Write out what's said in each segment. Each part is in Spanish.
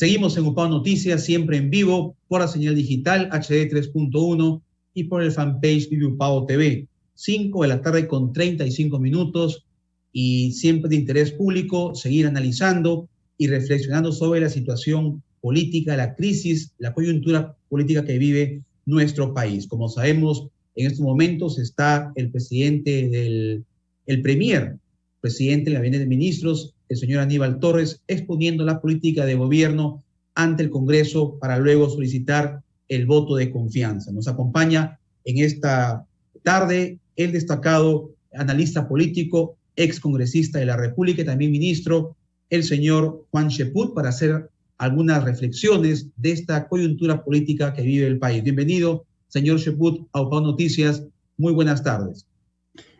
Seguimos en UPAO Noticias, siempre en vivo, por la señal digital HD 3.1 y por el fanpage Vive UPAO TV. 5 de la tarde con 35 minutos y siempre de interés público seguir analizando y reflexionando sobre la situación política, la crisis, la coyuntura política que vive nuestro país. Como sabemos, en estos momentos está el presidente del Gabinete de Ministros, el señor Aníbal Torres, exponiendo la política de gobierno ante el Congreso para luego solicitar el voto de confianza. Nos acompaña en esta tarde el destacado analista político, excongresista de la República y también ministro, el señor Juan Cheput, para hacer algunas reflexiones de esta coyuntura política que vive el país. Bienvenido, señor Cheput, a UPAO Noticias. Muy buenas tardes.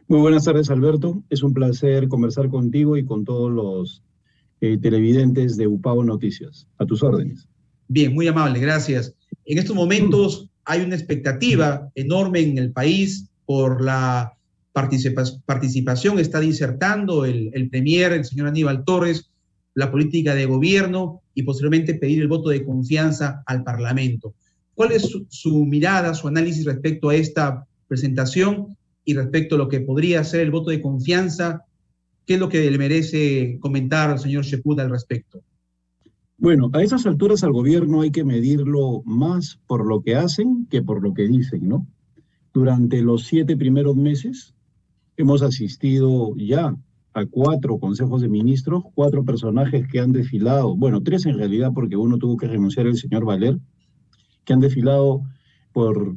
Muy buenas tardes, Alberto. Es un placer conversar contigo y con todos los televidentes de UPAO Noticias. A tus órdenes. Bien, muy amable, gracias. En estos momentos hay una expectativa enorme en el país por la participación. Está disertando el premier, el señor Aníbal Torres, la política de gobierno y posteriormente pedir el voto de confianza al Parlamento. ¿Cuál es su mirada, su análisis respecto a esta presentación y respecto a lo que podría ser el voto de confianza? ¿Qué es lo que le merece comentar al señor Cheput al respecto? Bueno, a esas alturas al gobierno hay que medirlo más por lo que hacen que por lo que dicen, ¿no? Durante los 7 primeros meses hemos asistido ya a 4 consejos de ministros, 4 personajes que han desfilado, bueno, 3 en realidad porque uno tuvo que renunciar, el señor Valer, que han desfilado por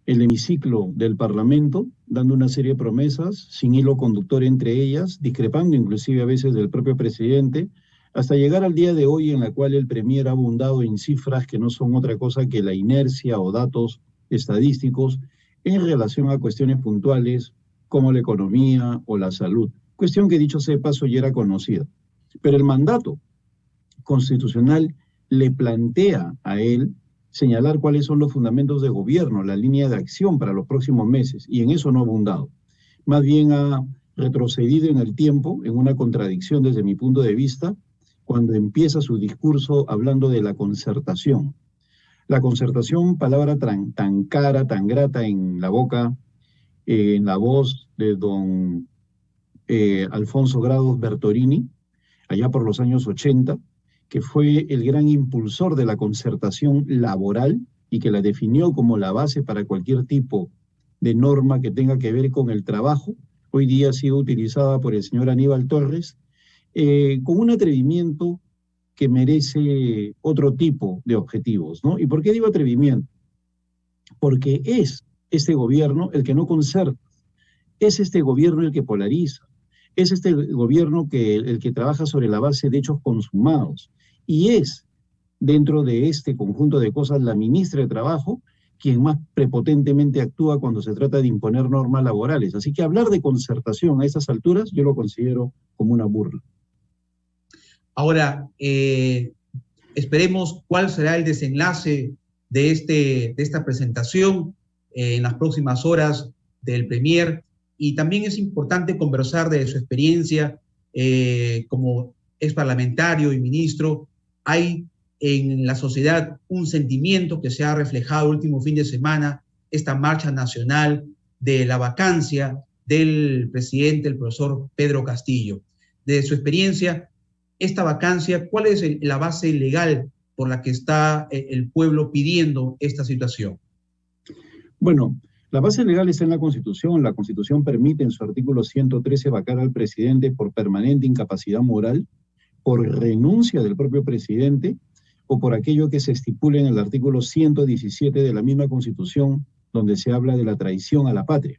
el hemiciclo del Parlamento, dando una serie de promesas, sin hilo conductor entre ellas, discrepando inclusive a veces del propio presidente, hasta llegar al día de hoy en la cual el premier ha abundado en cifras que no son otra cosa que la inercia o datos estadísticos en relación a cuestiones puntuales como la economía o la salud. Cuestión que dicho sea de paso ya era conocida. Pero el mandato constitucional le plantea a él señalar cuáles son los fundamentos de gobierno, la línea de acción para los próximos meses, y en eso no ha abundado. Más bien ha retrocedido en el tiempo, en una contradicción desde mi punto de vista, cuando empieza su discurso hablando de la concertación. La concertación, palabra tan cara, tan grata en la boca, en la voz de don Alfonso Grados Bertorini, allá por los años 80, que fue el gran impulsor de la concertación laboral y que la definió como la base para cualquier tipo de norma que tenga que ver con el trabajo. Hoy día ha sido utilizada por el señor Aníbal Torres con un atrevimiento que merece otro tipo de objetivos, ¿no? ¿Y por qué digo atrevimiento? Porque es este gobierno el que no concerta, es este gobierno el que polariza, es este gobierno el que trabaja sobre la base de hechos consumados, y es, dentro de este conjunto de cosas, la ministra de Trabajo quien más prepotentemente actúa cuando se trata de imponer normas laborales. Así que hablar de concertación a estas alturas yo lo considero como una burla. Ahora, esperemos cuál será el desenlace de esta presentación en las próximas horas del premier, y también es importante conversar de su experiencia como ex parlamentario y ministro. Hay en la sociedad un sentimiento que se ha reflejado el último fin de semana, esta marcha nacional de la vacancia del presidente, el profesor Pedro Castillo. De su experiencia, esta vacancia, ¿cuál es la base legal por la que está el pueblo pidiendo esta situación? Bueno, la base legal está en la Constitución. La Constitución permite en su artículo 113 vacar al presidente por permanente incapacidad moral, por renuncia del propio presidente o por aquello que se estipule en el artículo 117 de la misma Constitución, donde se habla de la traición a la patria.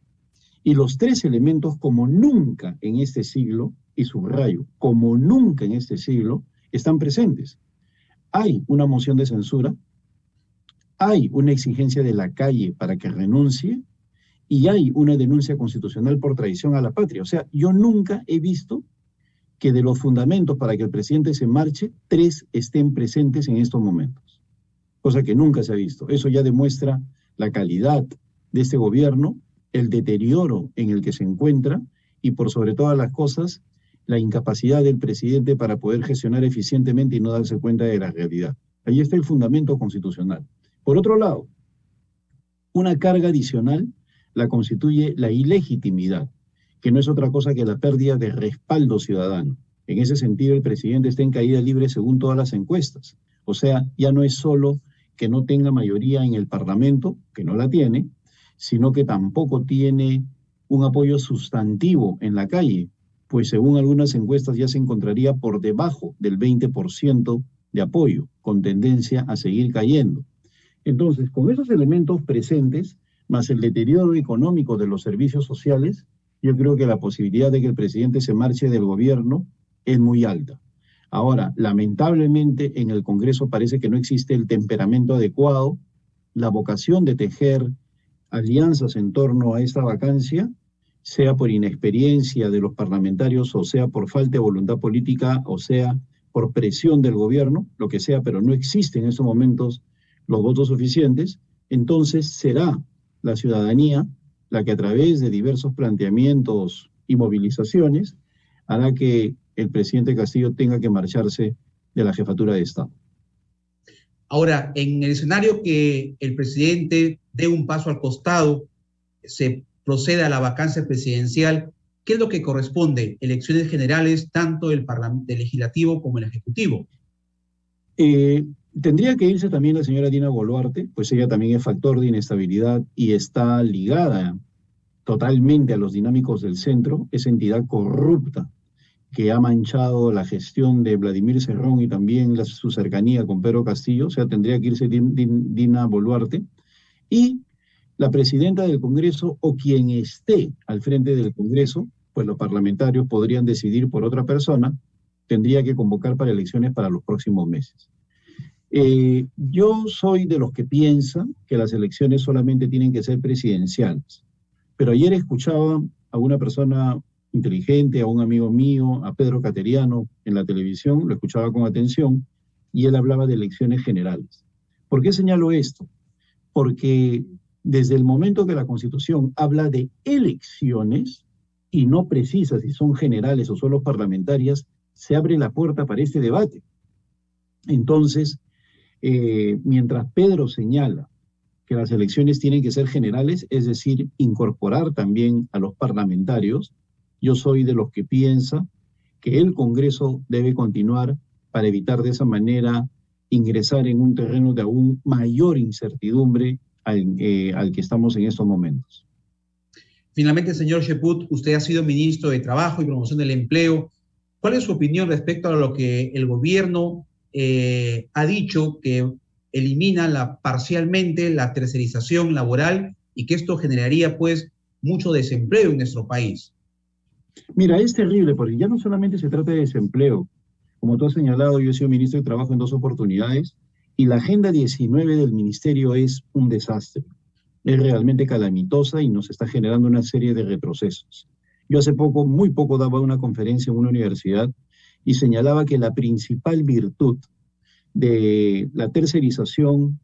Y los 3 elementos, como nunca en este siglo, y subrayo, como nunca en este siglo, están presentes. Hay una moción de censura, hay una exigencia de la calle para que renuncie, y hay una denuncia constitucional por traición a la patria. O sea, yo nunca he visto que de los fundamentos para que el presidente se marche, 3 estén presentes en estos momentos. Cosa que nunca se ha visto. Eso ya demuestra la calidad de este gobierno, el deterioro en el que se encuentra y por sobre todas las cosas, la incapacidad del presidente para poder gestionar eficientemente y no darse cuenta de la realidad. Ahí está el fundamento constitucional. Por otro lado, una carga adicional la constituye la ilegitimidad, que no es otra cosa que la pérdida de respaldo ciudadano. En ese sentido, el presidente está en caída libre según todas las encuestas. O sea, ya no es solo que no tenga mayoría en el Parlamento, que no la tiene, sino que tampoco tiene un apoyo sustantivo en la calle, pues según algunas encuestas ya se encontraría por debajo del 20% de apoyo, con tendencia a seguir cayendo. Entonces, con esos elementos presentes, más el deterioro económico de los servicios sociales, yo creo que la posibilidad de que el presidente se marche del gobierno es muy alta. Ahora, lamentablemente, en el Congreso parece que no existe el temperamento adecuado, la vocación de tejer alianzas en torno a esta vacancia, sea por inexperiencia de los parlamentarios, o sea por falta de voluntad política, o sea por presión del gobierno, lo que sea, pero no existen en estos momentos los votos suficientes. Entonces será la ciudadanía la que a través de diversos planteamientos y movilizaciones hará que el presidente Castillo tenga que marcharse de la jefatura de Estado. Ahora, en el escenario que el presidente dé un paso al costado, se proceda a la vacancia presidencial, ¿qué es lo que corresponde? Elecciones generales, tanto del legislativo como el ejecutivo. Tendría que irse también la señora Dina Boluarte, pues ella también es factor de inestabilidad y está ligada totalmente a los dinámicos del centro, esa entidad corrupta que ha manchado la gestión de Vladimir Cerrón y también su cercanía con Pedro Castillo. O sea, tendría que irse Dina Boluarte. Y la presidenta del Congreso o quien esté al frente del Congreso, pues los parlamentarios podrían decidir por otra persona, tendría que convocar para elecciones para los próximos meses. Yo soy de los que piensan que las elecciones solamente tienen que ser presidenciales, pero ayer escuchaba a una persona inteligente, a un amigo mío, a Pedro Cateriano, en la televisión, lo escuchaba con atención, y él hablaba de elecciones generales. ¿Por qué señalo esto? Porque desde el momento que la Constitución habla de elecciones, y no precisa si son generales o solo parlamentarias, se abre la puerta para este debate. Entonces, mientras Pedro señala que las elecciones tienen que ser generales, es decir, incorporar también a los parlamentarios, yo soy de los que piensa que el Congreso debe continuar para evitar de esa manera ingresar en un terreno de aún mayor incertidumbre al que estamos en estos momentos. Finalmente, señor Cheput, usted ha sido ministro de Trabajo y Promoción del Empleo. ¿Cuál es su opinión respecto a lo que el gobierno ha dicho, que elimina parcialmente la tercerización laboral y que esto generaría pues mucho desempleo en nuestro país? Mira, es terrible porque ya no solamente se trata de desempleo. Como tú has señalado, yo he sido ministro de Trabajo en 2 oportunidades y la Agenda 19 del ministerio es un desastre. Es realmente calamitosa y nos está generando una serie de retrocesos. Yo hace poco, muy poco, daba una conferencia en una universidad y señalaba que la principal virtud de la tercerización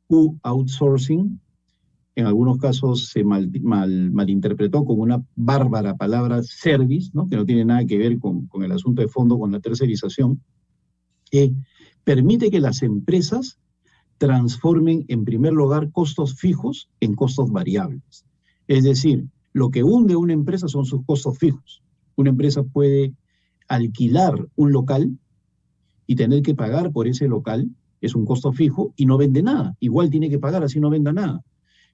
u outsourcing, en algunos casos se malinterpretó como una bárbara palabra service, ¿no? Que no tiene nada que ver con el asunto de fondo, con la tercerización, permite que las empresas transformen en primer lugar costos fijos en costos variables. Es decir, lo que hunde una empresa son sus costos fijos. Una empresa puede alquilar un local y tener que pagar por ese local, es un costo fijo, y no vende nada. Igual tiene que pagar, así no venda nada.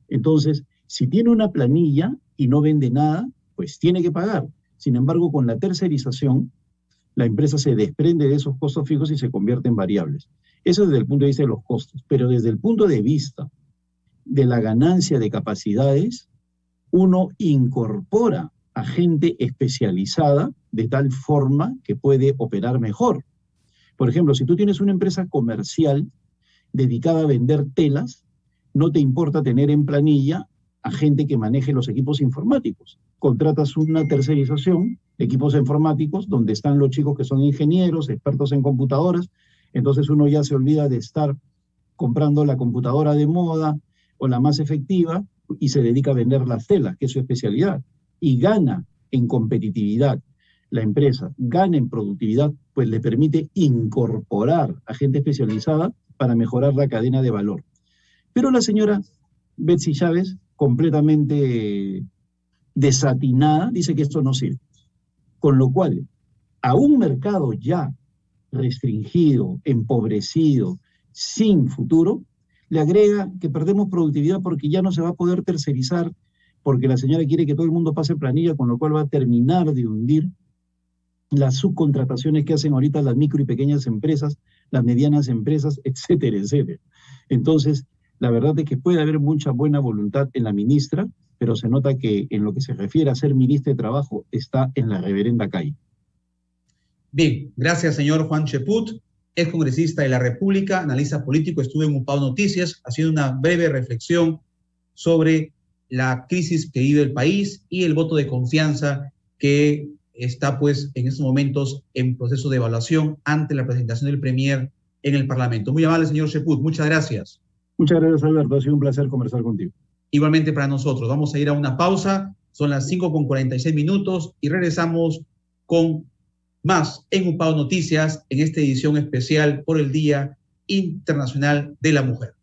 Entonces, si tiene una planilla y no vende nada, pues tiene que pagar. Sin embargo, con la tercerización, la empresa se desprende de esos costos fijos y se convierte en variables. Eso desde el punto de vista de los costos. Pero desde el punto de vista de la ganancia de capacidades, uno incorpora a gente especializada de tal forma que puede operar mejor. Por ejemplo, si tú tienes una empresa comercial dedicada a vender telas, no te importa tener en planilla a gente que maneje los equipos informáticos. Contratas una tercerización de equipos informáticos donde están los chicos que son ingenieros, expertos en computadoras. Entonces uno ya se olvida de estar comprando la computadora de moda o la más efectiva y se dedica a vender las telas, que es su especialidad. Y gana en competitividad. La empresa gana en productividad, pues le permite incorporar a gente especializada para mejorar la cadena de valor. Pero la señora Betsy Chávez, completamente desatinada, dice que esto no sirve. Con lo cual, a un mercado ya restringido, empobrecido, sin futuro, le agrega que perdemos productividad porque ya no se va a poder tercerizar, porque la señora quiere que todo el mundo pase planilla, con lo cual va a terminar de hundir las subcontrataciones que hacen ahorita las micro y pequeñas empresas, las medianas empresas, etcétera, etcétera. Entonces, la verdad es que puede haber mucha buena voluntad en la ministra, pero se nota que en lo que se refiere a ser ministra de Trabajo está en la reverenda calle. Bien, gracias señor Juan Cheput, es congresista de la República, analista político, estuvo en UPAO Noticias, haciendo una breve reflexión sobre la crisis que vive el país y el voto de confianza que está pues en estos momentos en proceso de evaluación ante la presentación del Premier en el Parlamento. Muy amable señor Cheput, muchas gracias. Muchas gracias, Alberto, ha sido un placer conversar contigo. Igualmente para nosotros, vamos a ir a una pausa, son las 5:46 y regresamos con más en UPAO Noticias en esta edición especial por el Día Internacional de la Mujer.